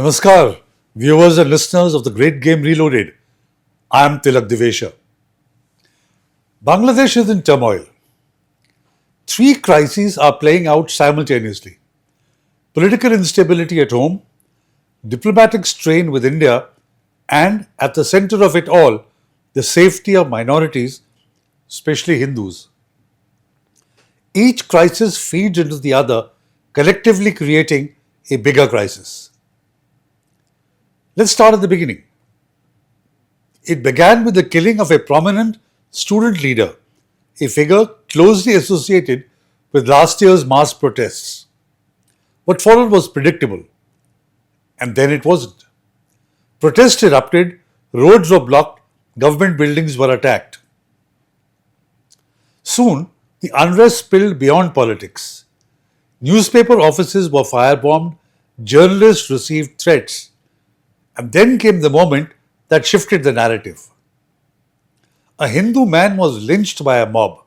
Namaskar, viewers and listeners of the Great Game Reloaded. I am Tilak Divesha. Bangladesh is in turmoil. Three crises are playing out simultaneously: political instability at home, diplomatic strain with India, and at the center of it all, the safety of minorities, especially Hindus. Each crisis feeds into the other, collectively creating a bigger crisis. Let's start at the beginning. It began with the killing of a prominent student leader, a figure closely associated with last year's mass protests. What followed was predictable, and then it wasn't. Protests erupted, roads were blocked, government buildings were attacked. Soon, the unrest spilled beyond politics. Newspaper offices were firebombed, journalists received threats. And then came the moment that shifted the narrative. A Hindu man was lynched by a mob.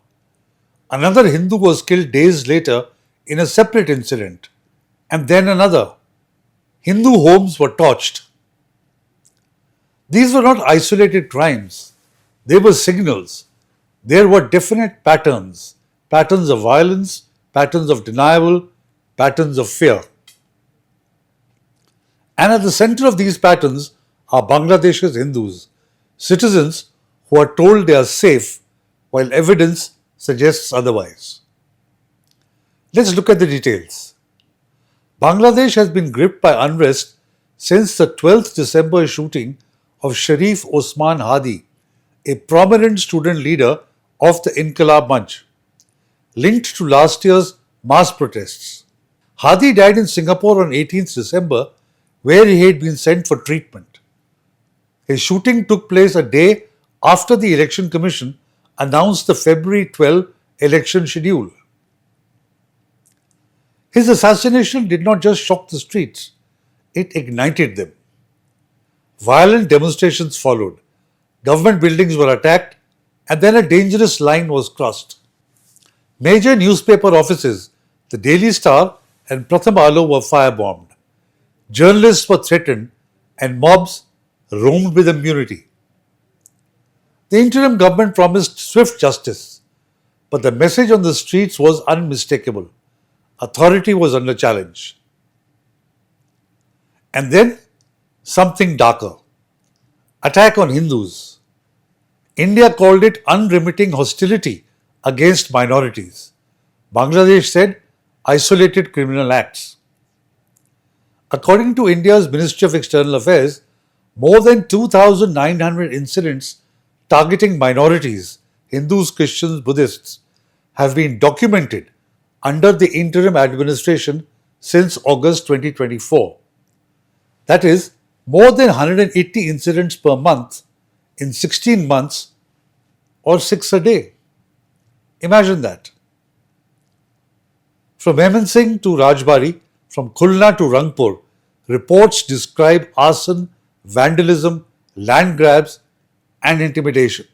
Another Hindu was killed days later in a separate incident. And then another. Hindu homes were torched. These were not isolated crimes. They were signals. There were definite patterns. Patterns of violence, patterns of denial, patterns of fear. And at the center of these patterns are Bangladesh's Hindus, citizens who are told they are safe while evidence suggests otherwise. Let's look at the details. Bangladesh has been gripped by unrest since the 12th December shooting of Sharif Osman Hadi, a prominent student leader of the Inqilab Manch, linked to last year's mass protests. Hadi died in Singapore on 18th December, where he had been sent for treatment. His shooting took place a day after the Election Commission announced the February 12 election schedule. His assassination did not just shock the streets, it ignited them. Violent demonstrations followed, government buildings were attacked, and then a dangerous line was crossed. Major newspaper offices, the Daily Star and Pratham Alo, were firebombed. Journalists were threatened and mobs roamed with impunity. The interim government promised swift justice, but the message on the streets was unmistakable. Authority was under challenge. And then something darker. Attack on Hindus. India called it unremitting hostility against minorities. Bangladesh said isolated criminal acts. According to India's Ministry of External Affairs, more than 2,900 incidents targeting minorities, Hindus, Christians, Buddhists, have been documented under the interim administration since August 2024. That is, more than 180 incidents per month in 16 months, or 6 a day. Imagine that. From Singh to Rajbari, from Khulna to Rangpur, reports describe arson, vandalism, land grabs, and intimidation.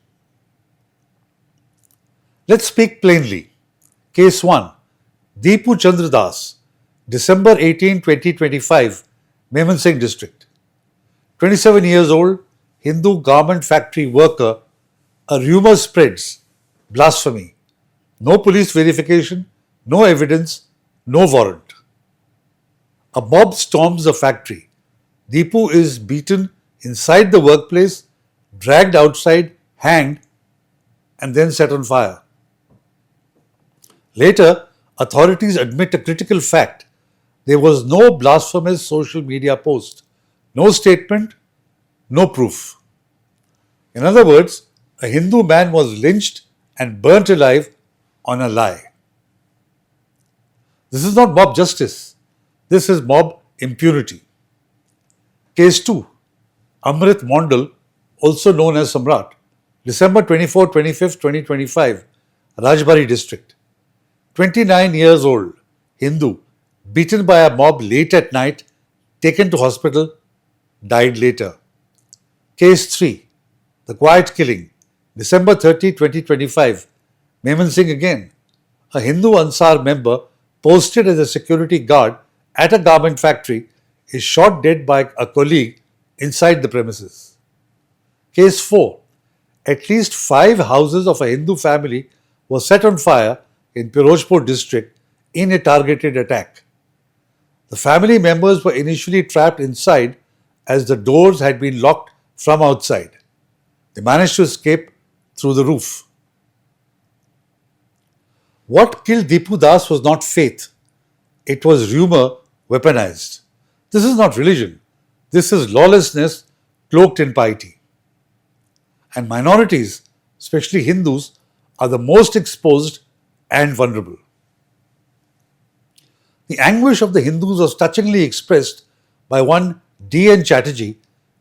Let's speak plainly. Case 1. Deepu Chandra Das, December 18, 2025, Singh district. 27 years old, Hindu garment factory worker. A rumor spreads. Blasphemy. No police verification, no evidence, no warrant. A mob storms the factory. Deepu is beaten inside the workplace, dragged outside, hanged, and then set on fire. Later, authorities admit a critical fact. There was no blasphemous social media post, no statement, no proof. In other words, a Hindu man was lynched and burnt alive on a lie. This is not mob justice. This is mob impunity. Case 2. Amrit Mondal, also known as Samrat, December 24, 25, 2025, Rajbari district. 29 years old, Hindu, beaten by a mob late at night, taken to hospital, died later. Case 3. The quiet killing, December 30, 2025, Singh again. A Hindu Ansar member posted as a security guard at a garment factory is shot dead by a colleague inside the premises. Case 4. At least 5 houses of a Hindu family were set on fire in Pirojpur district in a targeted attack. The family members were initially trapped inside as the doors had been locked from outside. They managed to escape through the roof. What killed Deepu Das was not faith. It was rumor weaponized. This is not religion. This is lawlessness cloaked in piety. And minorities, especially Hindus, are the most exposed and vulnerable. The anguish of the Hindus was touchingly expressed by one D.N. Chatterjee,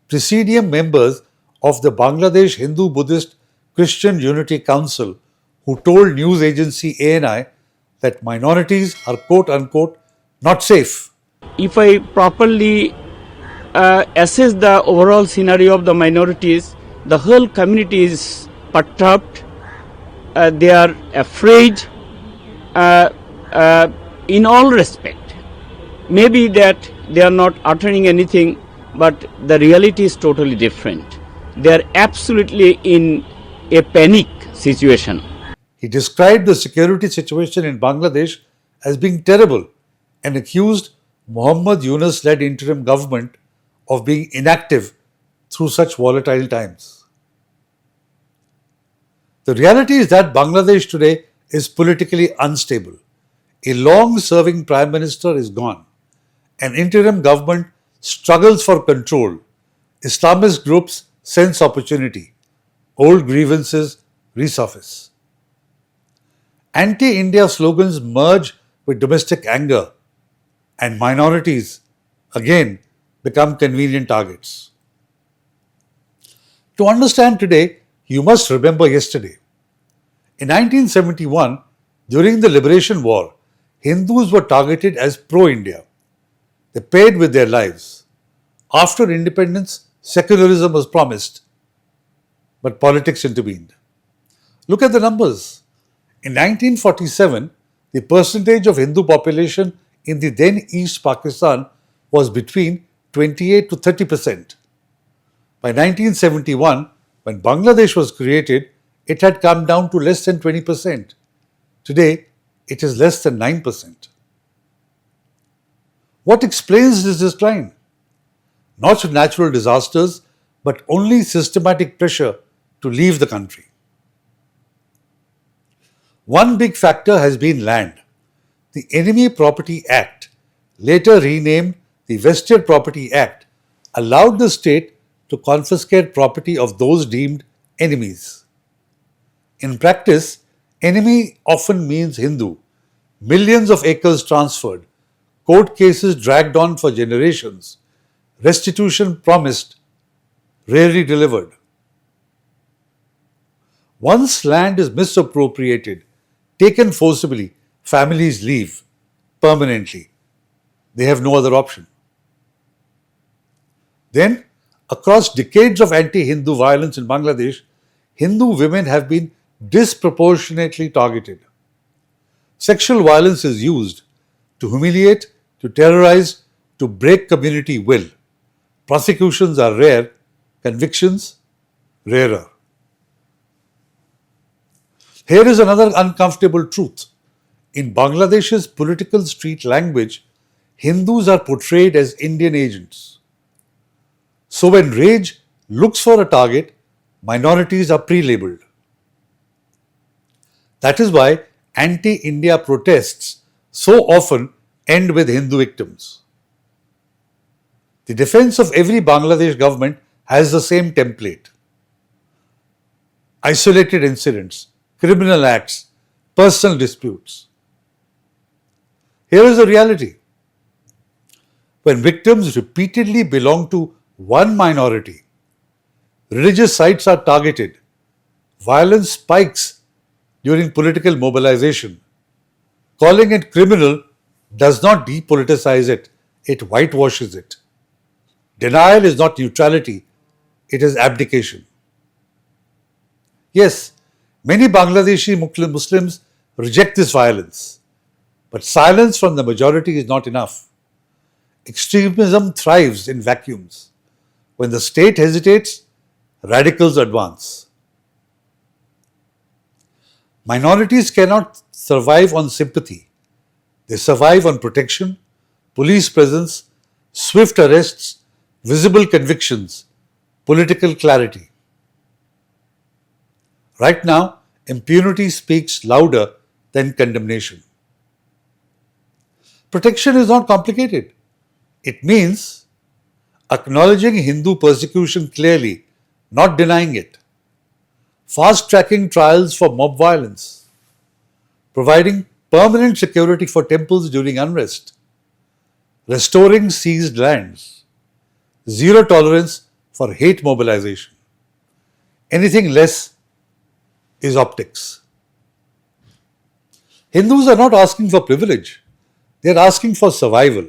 Presidium members of the Bangladesh Hindu Buddhist Christian Unity Council, who told news agency ANI that minorities are quote unquote not safe. If I properly assess the overall scenario of the minorities, the whole community is perturbed, they are afraid in all respect. Maybe that they are not uttering anything, but the reality is totally different. They are absolutely in a panic situation. He described the security situation in Bangladesh as being terrible and accused Muhammad Yunus-led interim government of being inactive through such volatile times. The reality is that Bangladesh today is politically unstable. A long-serving prime minister is gone. An interim government struggles for control. Islamist groups sense opportunity. Old grievances resurface. Anti-India slogans merge with domestic anger, and minorities again become convenient targets. To understand today, you must remember yesterday. In 1971, during the Liberation War, Hindus were targeted as pro-India. They paid with their lives. After independence, secularism was promised, but politics intervened. Look at the numbers. In 1947, the percentage of Hindu population in the then East Pakistan was between 28 to 30%. By 1971, when Bangladesh was created, it had come down to less than 20%. Today, it is less than 9%. What explains this decline? Not natural disasters, but only systematic pressure to leave the country. One big factor has been land. The Enemy Property Act, later renamed the Vested Property Act, allowed the state to confiscate property of those deemed enemies. In practice, enemy often means Hindu. Millions of acres transferred, court cases dragged on for generations, restitution promised, rarely delivered. Once land is misappropriated, taken forcibly, families leave permanently. They have no other option. Then, across decades of anti-Hindu violence in Bangladesh, Hindu women have been disproportionately targeted. Sexual violence is used to humiliate, to terrorize, to break community will. Prosecutions are rare, convictions rarer. Here is another uncomfortable truth. In Bangladesh's political street language, Hindus are portrayed as Indian agents. So when rage looks for a target, minorities are pre-labeled. That is why anti-India protests so often end with Hindu victims. The defense of every Bangladesh government has the same template. Isolated incidents, criminal acts, personal disputes. Here is the reality. When victims repeatedly belong to one minority, religious sites are targeted, violence spikes during political mobilization. Calling it criminal does not depoliticize it, it whitewashes it. Denial is not neutrality, it is abdication. Yes, many Bangladeshi Muslims reject this violence, but silence from the majority is not enough. Extremism thrives in vacuums. When the state hesitates, radicals advance. Minorities cannot survive on sympathy. They survive on protection, police presence, swift arrests, visible convictions, political clarity. Right now, impunity speaks louder than condemnation. Protection is not complicated. It means acknowledging Hindu persecution clearly, not denying it. Fast tracking trials for mob violence. Providing permanent security for temples during unrest. Restoring seized lands. Zero tolerance for hate mobilization. Anything less is optics. Hindus are not asking for privilege. They are asking for survival.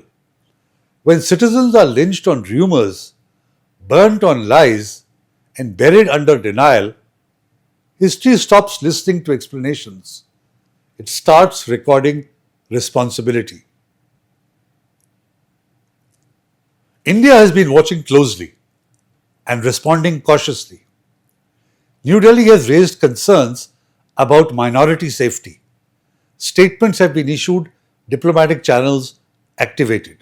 When citizens are lynched on rumors, burnt on lies, and buried under denial, history stops listening to explanations. It starts recording responsibility. India has been watching closely and responding cautiously. New Delhi has raised concerns about minority safety. Statements have been issued, diplomatic channels activated.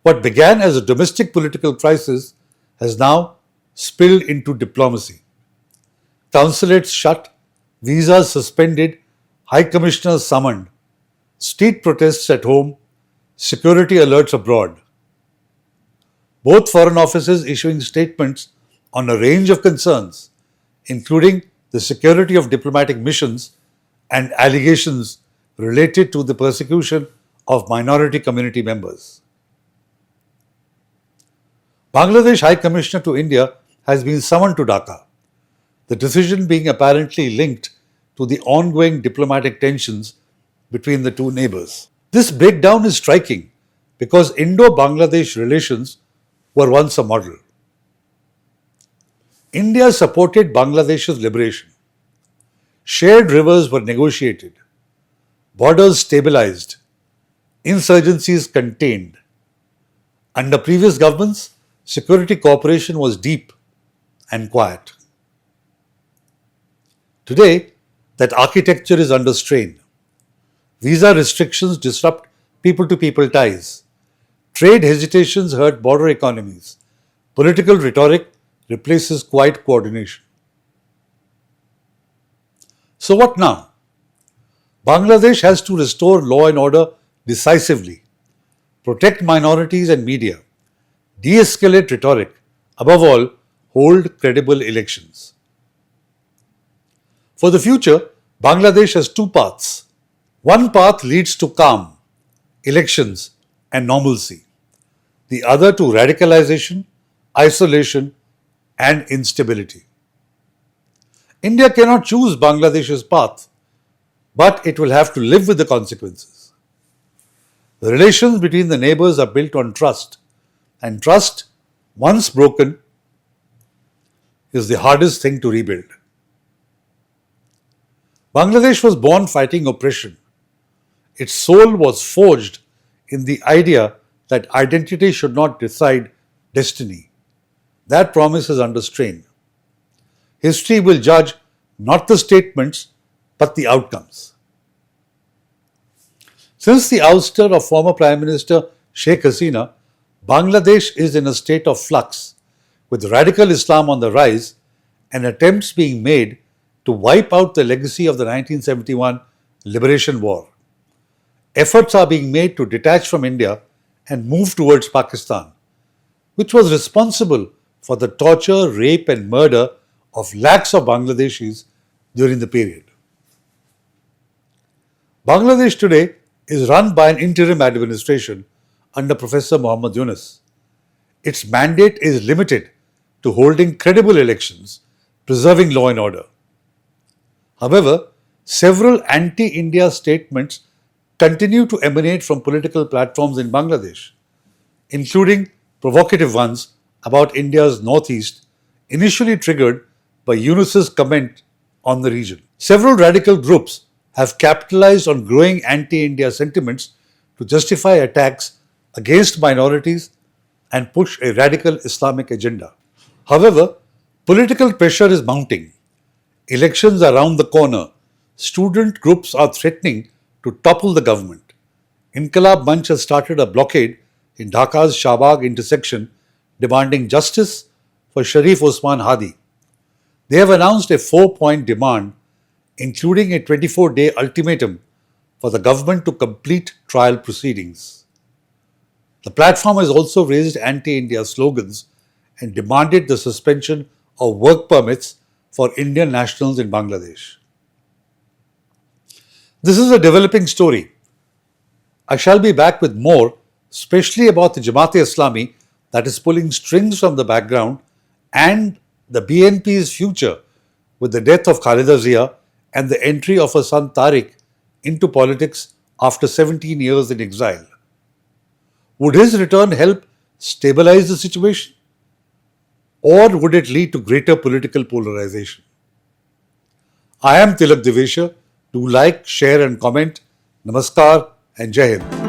What began as a domestic political crisis has now spilled into diplomacy. Consulates shut, visas suspended, high commissioners summoned, street protests at home, security alerts abroad. Both foreign offices issuing statements on a range of concerns, including the security of diplomatic missions and allegations related to the persecution of minority community members. Bangladesh High Commissioner to India has been summoned to Dhaka, the decision being apparently linked to the ongoing diplomatic tensions between the two neighbors. This breakdown is striking because Indo-Bangladesh relations were once a model. India supported Bangladesh's liberation. Shared rivers were negotiated, borders stabilized, insurgencies contained. Under previous governments, security cooperation was deep and quiet. Today, that architecture is under strain. Visa restrictions disrupt people-to-people ties. Trade hesitations hurt border economies. Political rhetoric replaces quiet coordination. So what now? Bangladesh has to restore law and order decisively, protect minorities and media, de-escalate rhetoric, above all, hold credible elections. For the future, Bangladesh has two paths. One path leads to calm, elections, and normalcy. The other to radicalization, isolation, and instability. India cannot choose Bangladesh's path, but it will have to live with the consequences. The relations between the neighbors are built on trust, and trust, once broken, is the hardest thing to rebuild. Bangladesh was born fighting oppression. Its soul was forged in the idea that identity should not decide destiny. That promise is under strain. History will judge not the statements but the outcomes. Since the ouster of former Prime Minister Sheikh Hasina, Bangladesh is in a state of flux, with radical Islam on the rise and attempts being made to wipe out the legacy of the 1971 Liberation War. Efforts are being made to detach from India and move towards Pakistan, which was responsible for the torture, rape, and murder of lakhs of Bangladeshis during the period. Bangladesh today is run by an interim administration under Professor Muhammad Yunus. Its mandate is limited to holding credible elections, preserving law and order. However, several anti-India statements continue to emanate from political platforms in Bangladesh, including provocative ones about India's northeast, initially triggered by Yunus's comment on the region. Several radical groups have capitalized on growing anti-India sentiments to justify attacks against minorities and push a radical Islamic agenda. However, political pressure is mounting. Elections are around the corner. Student groups are threatening to topple the government. Inqilab Manch has started a blockade in Dhaka's Shahbag intersection demanding justice for Sharif Osman Hadi. They have announced a 4-point demand, including a 24-day ultimatum for the government to complete trial proceedings. The platform has also raised anti-India slogans and demanded the suspension of work permits for Indian nationals in Bangladesh. This is a developing story. I shall be back with more, especially about the Jamaat-e-Islami that is pulling strings from the background and the BNP's future with the death of Khalida Zia and the entry of her son Tariq into politics after 17 years in exile. Would his return help stabilize the situation? Or would it lead to greater political polarization? I am Tilak Divesha. Do like, share and comment. Namaskar and Jai Hind.